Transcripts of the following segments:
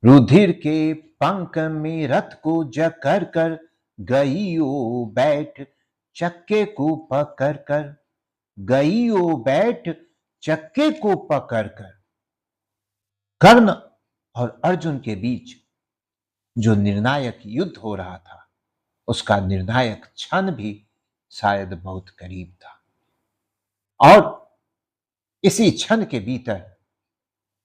रुधिर के पंख में रथ को जकर कर गई ओ बैठ चक्के को पकड़ कर, गई ओ बैठ चक्के को पकड़ कर। कर्ण और अर्जुन के बीच जो निर्णायक युद्ध हो रहा था, उसका निर्णायक क्षण भी शायद बहुत करीब था। और इसी क्षण के भीतर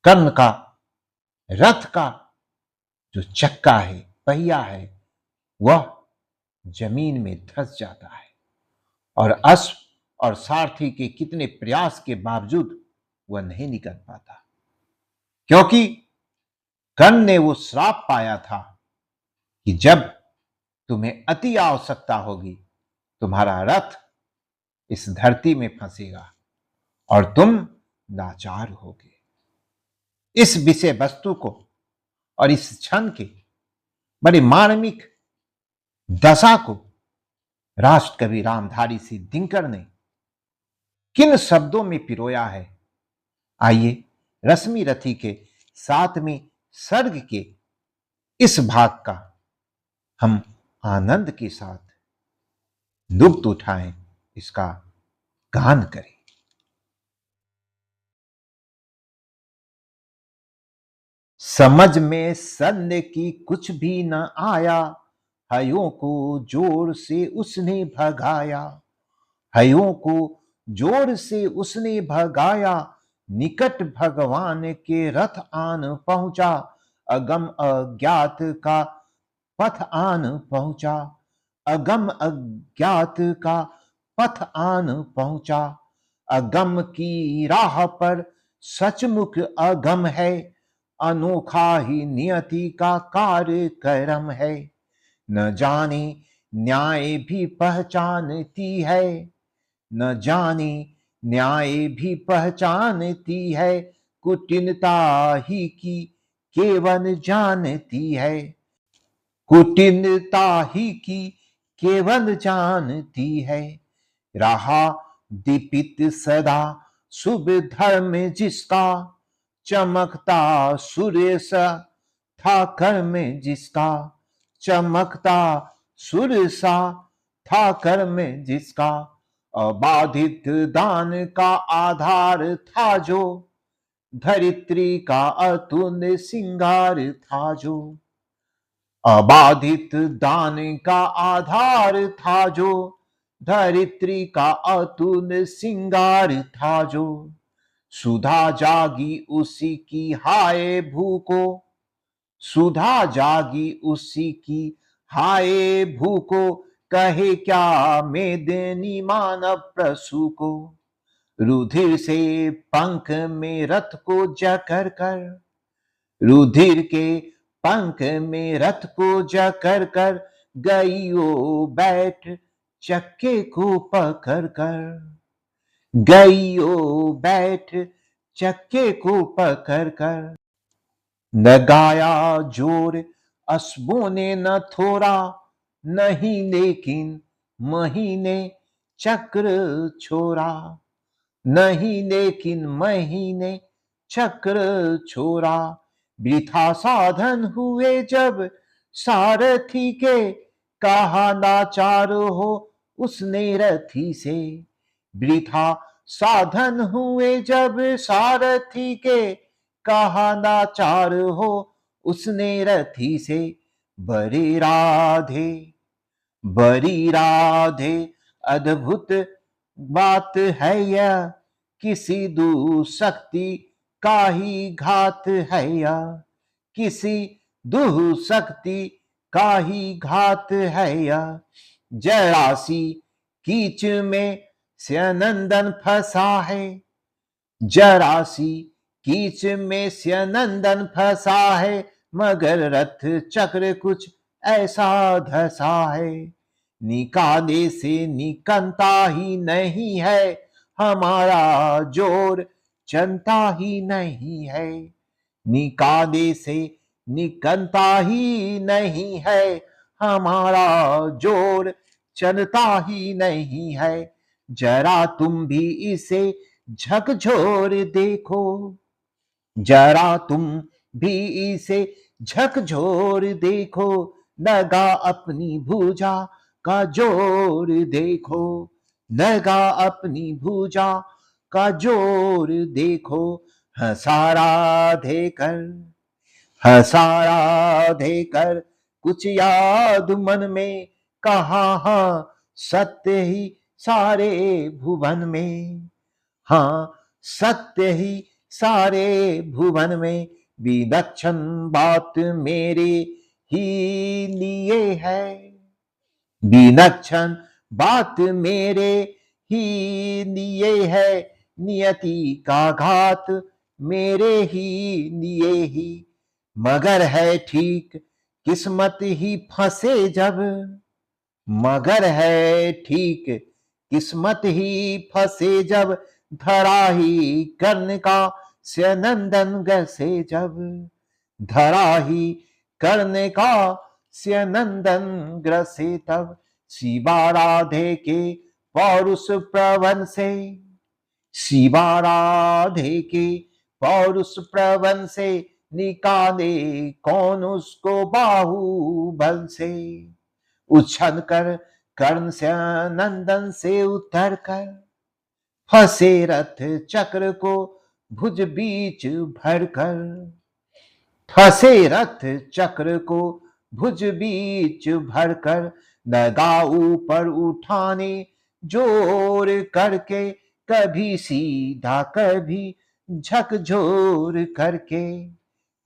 कर्ण का रथ का जो चक्का है, पहिया है, वह जमीन में धंस जाता है और अश्व और सारथी के कितने प्रयास के बावजूद वह नहीं निकल पाता, क्योंकि कर्ण ने वो श्राप पाया था कि जब तुम्हें अति आवश्यकता होगी, तुम्हारा रथ इस धरती में फंसेगा और तुम लाचार होगे। इस विषय वस्तु को और इस क्षण के बड़ी मार्मिक दशा को राष्ट्र कवि रामधारी सिंह दिनकर ने किन शब्दों में पिरोया है, आइए रश्मि रथी के 7वें सर्ग के इस भाग का हम आनंद के साथ लुत्फ उठाएं, इसका गान करें। समझ में सन्य की कुछ भी न आया, हयों को जोर से उसने भगाया, हयों को जोर से उसने भगाया। निकट भगवान के रथ आन पहुंचा, अगम अज्ञात का पथ आन पहुंचा, अगम अज्ञात का पथ आन पहुंचा। अगम की राह पर सचमुख अगम है, अनोखा ही नियति का कार्यक्रम है। न जाने न्याय भी पहचानती है, न जाने न्याय भी पहचानती है। कुटिलता ही की केवल जानती है, कुटिलता ही की केवल जानती है। रहा दीपित सदा शुभ धर्म जिसका, चमकता सूर्य सा था कर्म जिसका, चमकता सूर्य सा था कर्म जिसका। अबाधित दान का आधार था जो, धरित्री का अतुल्य सिंगार था जो। अबाधित दान का आधार था जो, धरित्री का अतुल्य सिंगार था जो। सुधा जागी उसी की हाय भूको, सुधा जागी उसी की हाय भूको। कहे क्या मेदिनी मानव प्रसू को, रुधिर से पंख में रथ को जकर कर, रुधिर के पंख में रथ को जकर कर। गई ओ बैठ चक्के को पकड़ कर, गई ओ बैठ चक्के को पकड़ कर। लगाया जोर अश्वों ने न थोड़ा, नहीं लेकिन महीने चक्र छोड़ा, नहीं लेकिन महीने चक्र छोड़ा। वृथा साधन हुए जब सारथी के, कहा लाचार हो उसने रथी से। वृथा साधन हुए जब सारथी के, कहा लाचार हो उसने रथी से। बड़ी राधे, बड़ी राधे अद्भुत बात है यह, किसी दुशक्ति का ही घात है यह, किसी दुशक्ति का ही घात है यह। जरासी कीच में स्यनंदन फंसा है, जरासी कीच में स्यनंदन फंसा है। मगर रथ चक्र कुछ ऐसा धसा है, निकाले से निकलता ही नहीं है। हमारा जोर चलता ही नहीं है, निकाले से निकलता ही नहीं है। हमारा जोर चलता ही नहीं है। जरा तुम भी इसे झकझोर देखो, जरा तुम भी इसे झकझोर देखो, लगा अपनी भुजा का जोर देखो, लगा अपनी भुजा का जोर देखो, हंसा राधे कर, हंसा राधे कर, कुछ याद मन में, कहा हाँ सत्य ही सारे भुवन में, हाँ सत्य ही सारे भुवन में, विलक्षण बात मेरे ही लिए है, विलक्षण बात मेरे ही लिए है, नियति का घात मेरे ही लिए ही, मगर है ठीक किस्मत ही फंसे जब, मगर है ठीक किस्मत ही फंसे जब, धरा ही कर्ण का स्यनंदन गसे जब, धरा ही कर्ण का स्यनंदन ग्रसे तब, शिवा राधे के पौरुष प्रवन से, शिवा राधे के पौरुष प्रवन से, निकाले कौन उसको बाहुबल से, उछल कर कर्ण से नंदन से उतर कर, फंसे रथ चक्र को भुज बीच भर कर, फंसे रथ चक्र को भुज बीच भर कर, लगा ऊपर उठाने जोर करके, कभी सीधा कभी झकझोर करके,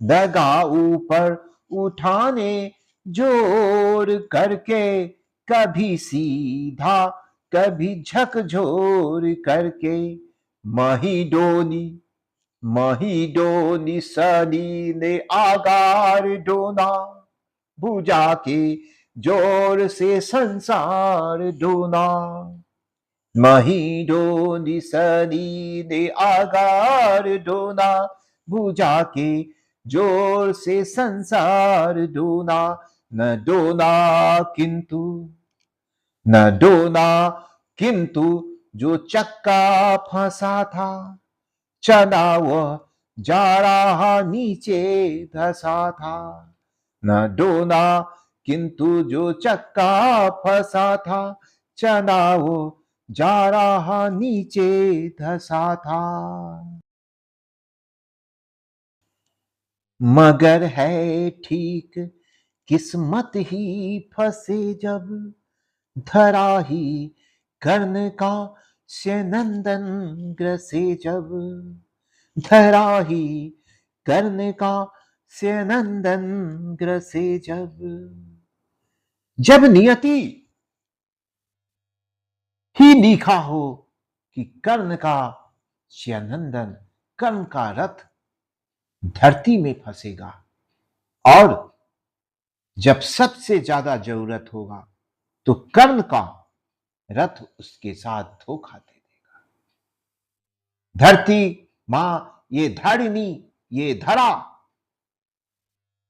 लगा ऊपर उठाने जोर करके, कभी सीधा कभी झकझोर करके, महिडोली महिडोली सनी ने आगार डोना, भुजा के जोर से संसार डोना, महिडोली सनी ने आगार डोना, भुजा के जोर से संसार डोना, न डोना किंतु, न डोना किंतु जो चक्का फंसा था, चला वह जा रहा नीचे धसा था, न डोना किंतु जो चक्का फंसा था, चला वो जा रहा नीचे धसा था, मगर है ठीक किस्मत ही फंसे जब, धरा ही कर्ण का स्यनंदन ग्रसे जब, धरा ही कर्ण का स्यनंदन ग्रसे जब, जब नियति ही लिखा हो कि कर्ण का स्यनंदन, कर्ण का रथ धरती में फंसेगा, और जब सबसे ज्यादा जरूरत होगा तो कर्ण का रथ उसके साथ धोखा दे देगा। धरती मां, ये धरणी, ये धरा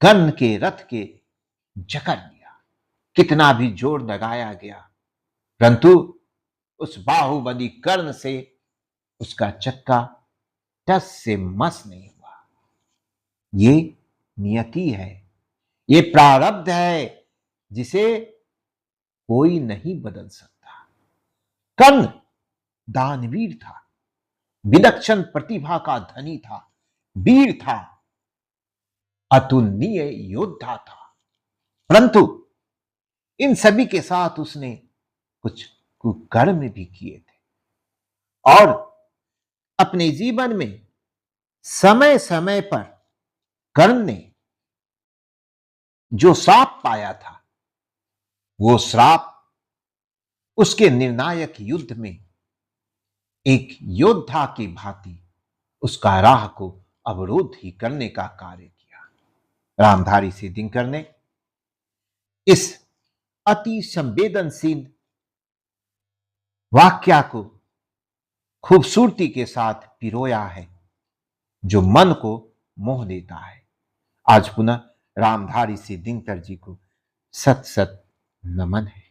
कर्ण के रथ के जकड़ लिया, कितना भी जोर लगाया गया, परंतु उस बाहुबली कर्ण से उसका चक्का टस से मस नहीं हुआ। ये नियति है, ये प्रारब्ध है जिसे कोई नहीं बदल सकता। कर्ण दानवीर था, विलक्षण प्रतिभा का धनी था, वीर था, अतुलनीय योद्धा था, परंतु इन सभी के साथ उसने कुछ कुकर्म भी किए थे, और अपने जीवन में समय समय पर कर्ण ने जो श्राप पाया था, वो श्राप उसके निर्णायक युद्ध में एक योद्धा की भांति उसका राह को अवरोध ही करने का कार्य किया। रामधारी सिद्धिंकर ने इस अति संवेदनशील वाक्या को खूबसूरती के साथ पिरोया है, जो मन को मोह लेता है। आज पुनः रामधारी सिद्धिंकर जी को सत सत नमन है।